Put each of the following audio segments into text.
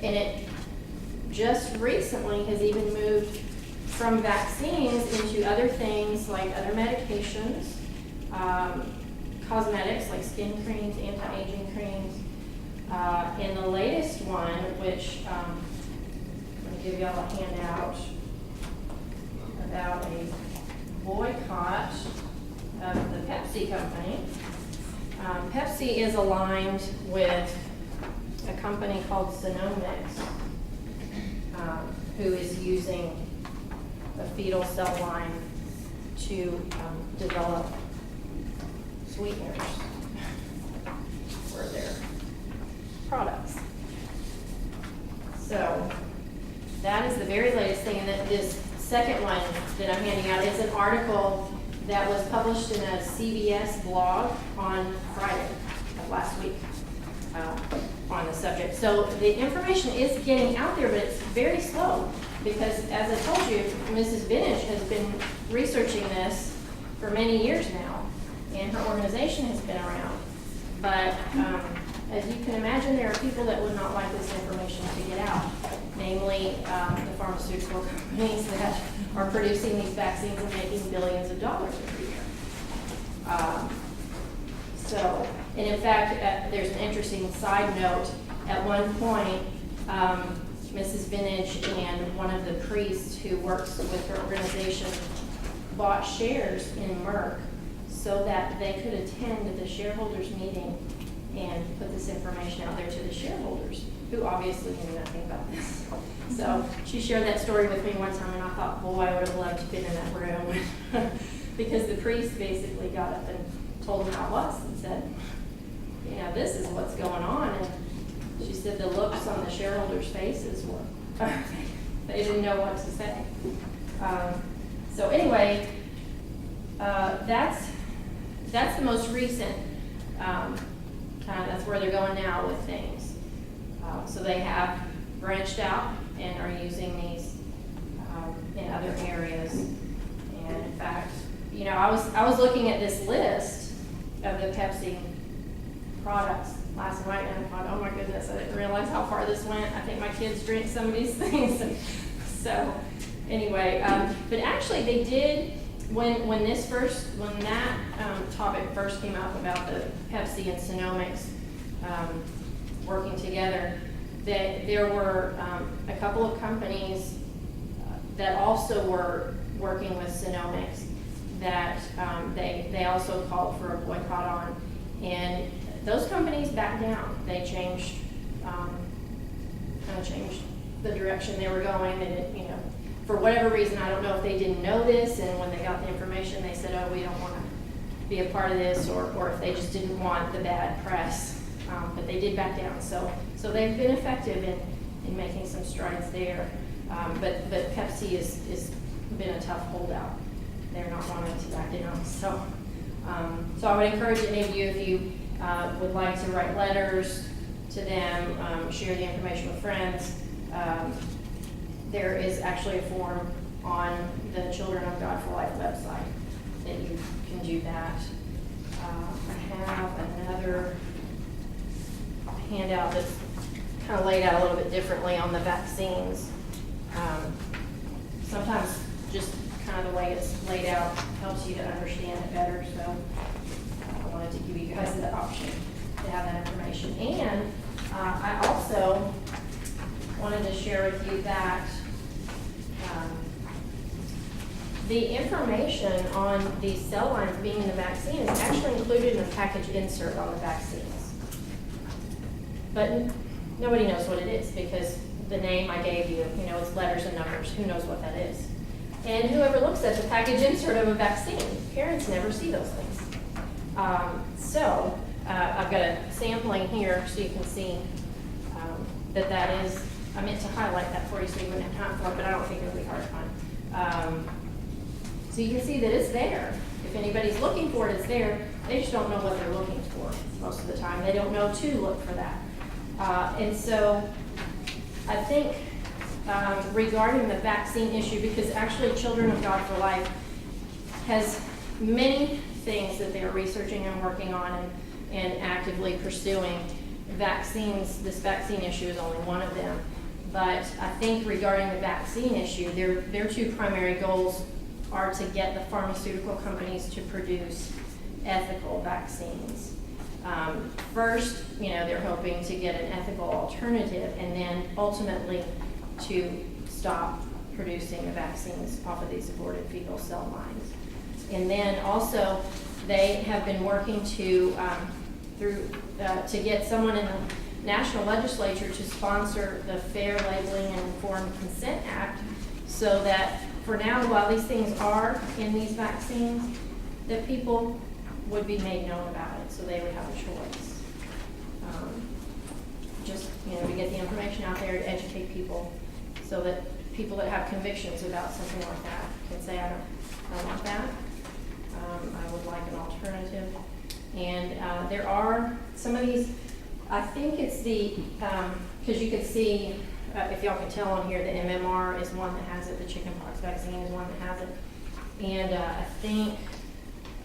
it just recently has even moved from vaccines into other things like other medications, cosmetics like skin creams, anti-aging creams, and the latest one, which I'm going to give y'all a handout about a boycott of the Pepsi company. Pepsi is aligned with a company called Genomics, who is using a fetal cell line to develop sweeteners for their products. So that is the very latest thing. And then this second one that I'm handing out is an article that was published in a CBS blog on Friday of last week on the subject. So the information is getting out there, but it's very slow because, as I told you, Mrs. Vintage has been researching this for many years now, and her organization has been around. But as you can imagine, there are people that would not like this information to get out, namely the pharmaceutical companies that are producing these vaccines and making billions of dollars every year. And in fact, there's an interesting side note. At one point, Mrs. Vintage and one of the priests who works with her organization bought shares in Merck so that they could attend the shareholders meeting and put this information out there to the shareholders, who obviously knew nothing about this. So she shared that story with me one time, and I thought, boy, I would have loved to have been in that room. Because the priest basically got up and told them how it was and said, you know, this is what's going on. And she said the looks on the shareholders' faces were, they didn't know what to say. So anyway, that's the most recent that's where they're going now with things. So they have branched out and are using these in other areas. And in fact, you know, I was looking at this list of the Pepsi products last night, and I thought, oh my goodness, I didn't realize how far this went. I think my kids drink some of these things. So anyway, but actually they did, when that topic first came up about the Pepsi and Genomics working together, that there were a couple of companies that also were working with Genomics that they also called for a boycott on, and those companies backed down. They changed the direction they were going. They didn't, you know, for whatever reason, I don't know if they didn't know this, and when they got the information, they said, oh, we don't want to be a part of this, or if they just didn't want the bad press. But they did back down. So they've been effective in making some strides there. But Pepsi is been a tough holdout. They're not wanting to back down. So I would encourage any of you, if you would like to write letters to them, share the information with friends. There is actually a form on the Children of God for Life website that you can do that. I have another handout that's kind of laid out a little bit differently on the vaccines. Sometimes just kind of the way it's laid out helps you to understand it better, so I wanted to give you guys the option to have that information. And I also wanted to share with you that the information on these cell lines being in the vaccine is actually included in a package insert on the vaccines. But nobody knows what it is because the name I gave you, you know, it's letters and numbers. Who knows what that is? And whoever looks at the package insert of a vaccine, parents never see those things. So I've got a sampling here so you can see that is, I meant to highlight that for you so you wouldn't have time for it, but I don't think it'll be hard to find. So you can see that it's there. If anybody's looking for it, it's there. They just don't know what they're looking for most of the time. They don't know to look for that. And so I think regarding the vaccine issue, because actually Children of God for Life has many things that they're researching and working on and actively pursuing. vaccines, this vaccine issue is only one of them. But I think regarding the vaccine issue, their two primary goals are to get the pharmaceutical companies to produce ethical vaccines. First, they're hoping to get an ethical alternative, and then ultimately to stop producing the vaccines off of these aborted fetal cell lines. And then also, they have been working to get someone in the national legislature to sponsor the Fair Labeling and Informed Consent Act, so that for now, while these things are in these vaccines, that people would be made known about it, so they would have a choice. To get the information out there to educate people, so that people that have convictions about something like that can say, I don't want that. I would like an alternative. And there are some of these, I think it's because you can see, if y'all can tell on here, the MMR is one that has it, the chickenpox vaccine is one that has it. And I think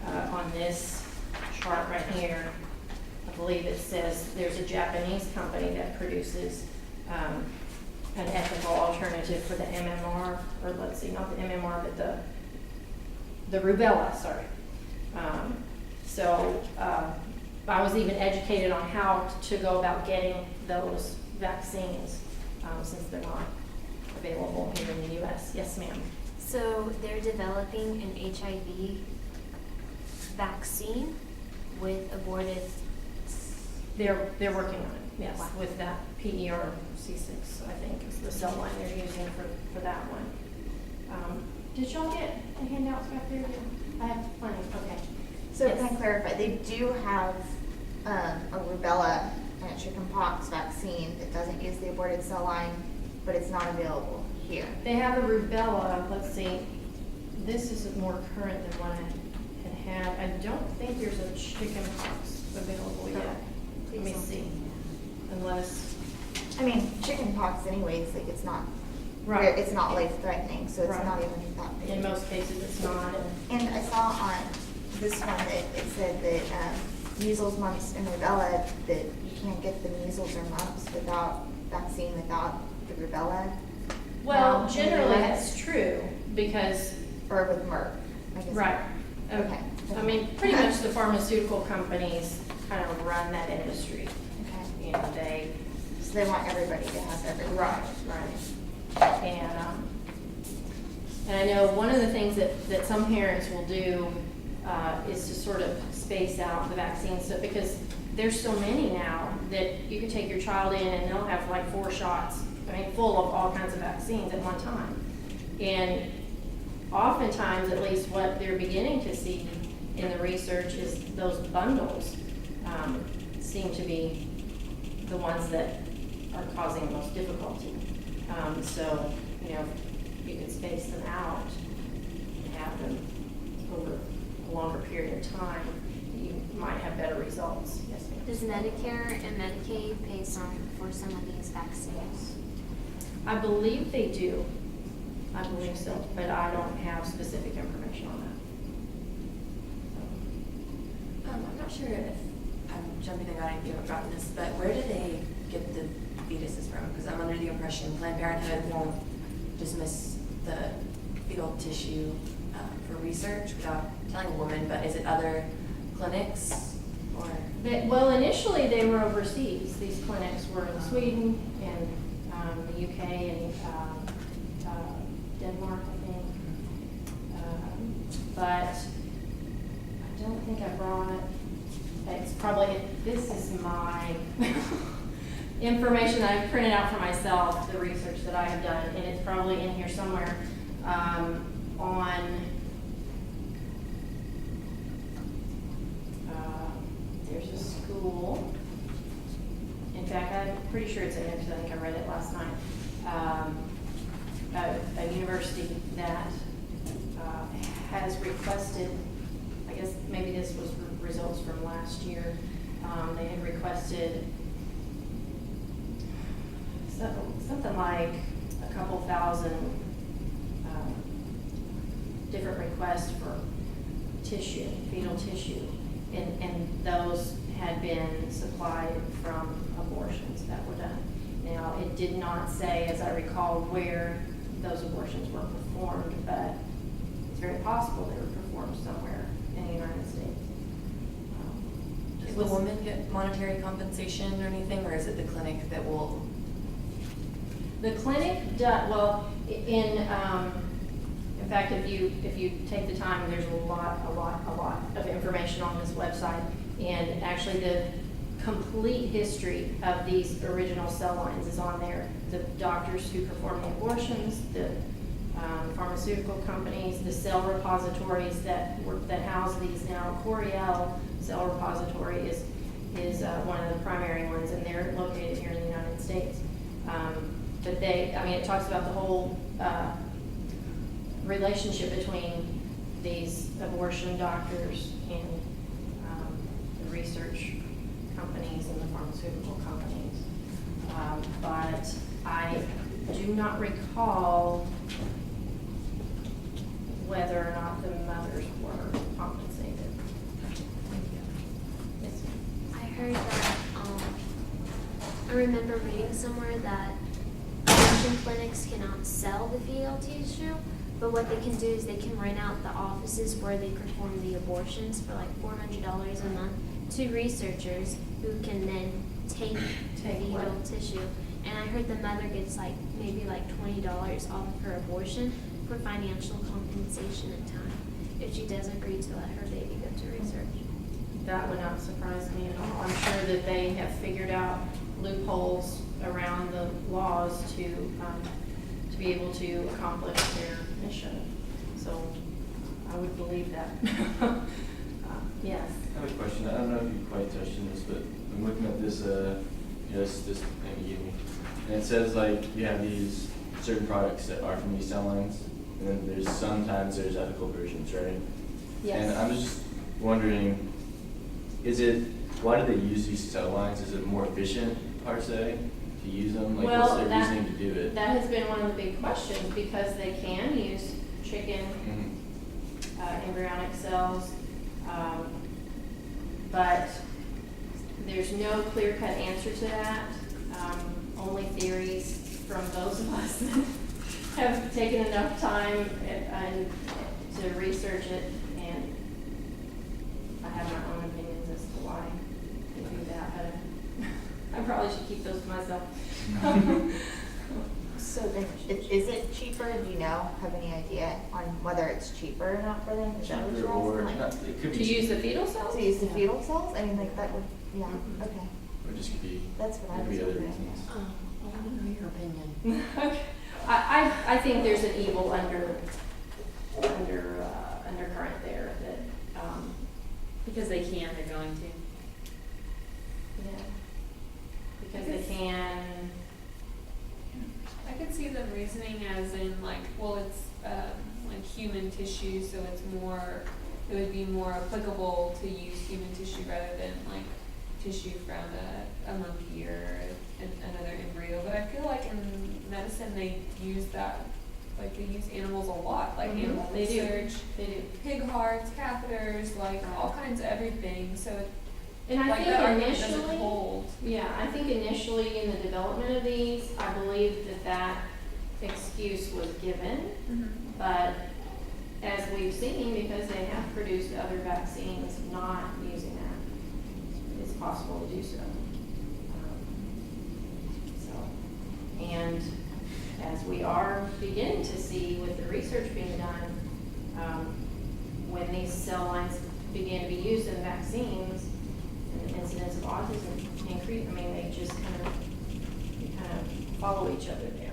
on this chart right here, I believe it says there's a Japanese company that produces an ethical alternative for the MMR, or let's see, not the MMR, but the rubella, sorry. So I was even educated on how to go about getting those vaccines, since they're not available here in the U.S. Yes, ma'am. So they're developing an HIV vaccine with aborted. They're working on it, yes, with that PER-C6, I think, is the cell line they're using for that one. Did y'all get the handouts back there? I have plenty, okay. So can I clarify, they do have a rubella and a chickenpox vaccine that doesn't use the aborted cell line, but it's not available here. They have a rubella, let's see, this is more current than what I had. I don't think there's a chickenpox available yet. Let me see, unless. I mean, chickenpox anyways, like it's not, Right. it's not life-threatening, so it's Right. not even that big. In most cases, it's not. And I saw on this one that it said that measles, mumps, and rubella, that you can't get the measles or mumps without vaccine, without the rubella. Well, in the generally US, that's true, because. Or with Merck, I guess. Right. Okay. I mean, pretty much the pharmaceutical companies kind of run that industry. Okay. They. So they want everybody to have everything. Right. And I know one of the things that some parents will do is to sort of space out the vaccines, so, because there's so many now that you can take your child in and they'll have like 4 shots, full of all kinds of vaccines at one time. And oftentimes, at least what they're beginning to see in the research, is those bundles seem to be the ones that are causing the most difficulty. So, you could space them out and have them over a longer period of time, you might have better results. Yes, ma'am. Does Medicare and Medicaid pay for some of these vaccines? I believe they do. I believe so, but I don't have specific information on that. I'm not sure if I'm jumping the gun if you haven't gotten this, but where do they get the fetuses from? Because I'm under the impression Planned Parenthood won't dismiss the fetal tissue for research without telling a woman, but is it other clinics or? Well, initially they were overseas. These clinics were in Sweden and the UK and Denmark, I think. But I don't think I brought it. It's probably, this is my information that I've printed out for myself, the research that I have done, and it's probably in here somewhere there's a school. In fact, I'm pretty sure it's in there because I think I read it last night. A university that has requested, I guess maybe this was results from last year, they had requested something like a couple thousand different requests for tissue, fetal tissue, and those had been supplied from abortions that were done. Now, it did not say, as I recall, where those abortions were performed, but it's very possible they were performed somewhere in the United States. Does It the was- woman get monetary compensation or anything, or is it the clinic that will? The clinic does, well, in fact, if you take the time, there's a lot of information on this website. And actually the complete history of these original cell lines is on there. The doctors who perform the abortions, the pharmaceutical companies, the cell repositories that house these now. Coriell Cell Repository is one of the primary ones, and they're located here in the United States. But it talks about the whole relationship between these abortion doctors and the research companies and the pharmaceutical companies. But I do not recall whether or not the mothers were compensated. Yes, ma'am. I heard that, I remember reading somewhere that abortion clinics cannot sell the fetal tissue, but what they can do is they can rent out the offices where they perform the abortions for like $400 a month to researchers who can then take Take fetal what? tissue. And I heard the mother gets like maybe like $20 off of her abortion for financial compensation and time if she does agree to let her baby go to research. That would not surprise me at all. I'm sure that they have figured out loopholes around the laws to be able to accomplish their mission. So I would believe that. Yes. I have a question. I don't know if you quite touched on this, but I'm looking at this, this thing you gave me. And it says like you have these certain products that are from these cell lines, and then sometimes there's ethical versions, right? Yes. And I'm just wondering, why do they use these cell lines? Is it more efficient, per se, to use them? Like, what's their reasoning to do it? That has been one of the big questions, because they can use chicken embryonic cells, but there's no clear-cut answer to that. Only theories from those of us that have taken enough time and to research it, and I have my own opinions as to why they do that, but I probably should keep those to myself. So then, is it cheaper, do you know, have any idea on whether it's cheaper or not for them? Is that what Cheaper you're or asking? not, Like, it could be To use cheaper. the fetal cells? to use the fetal cells? I mean, like, that would, yeah, Mhm. okay. Or it just could be, That's what I could was be other wondering. reasons. I want to know your opinion. Okay. I think there's an evil undercurrent there that, Because they can, they're going to. yeah, because they can, I could see them reasoning as in like, well, it's like human tissue, so it would be more applicable to use human tissue rather than like tissue from a monkey or another embryo. But I feel like in medicine they use that, like they use animals a lot, like Mhm. animal They do. research, they do. pig hearts, catheters, like all kinds of everything. So it, And I like think that argument doesn't initially, hold. yeah, I think initially in the development of these, I believe that excuse was given. But as we've seen, because they have produced other vaccines not using that, it's possible to do so. And as we are beginning to see with the research being done, when these cell lines begin to be used in vaccines, and the incidence of autism increase, I mean, they kind of follow each other there.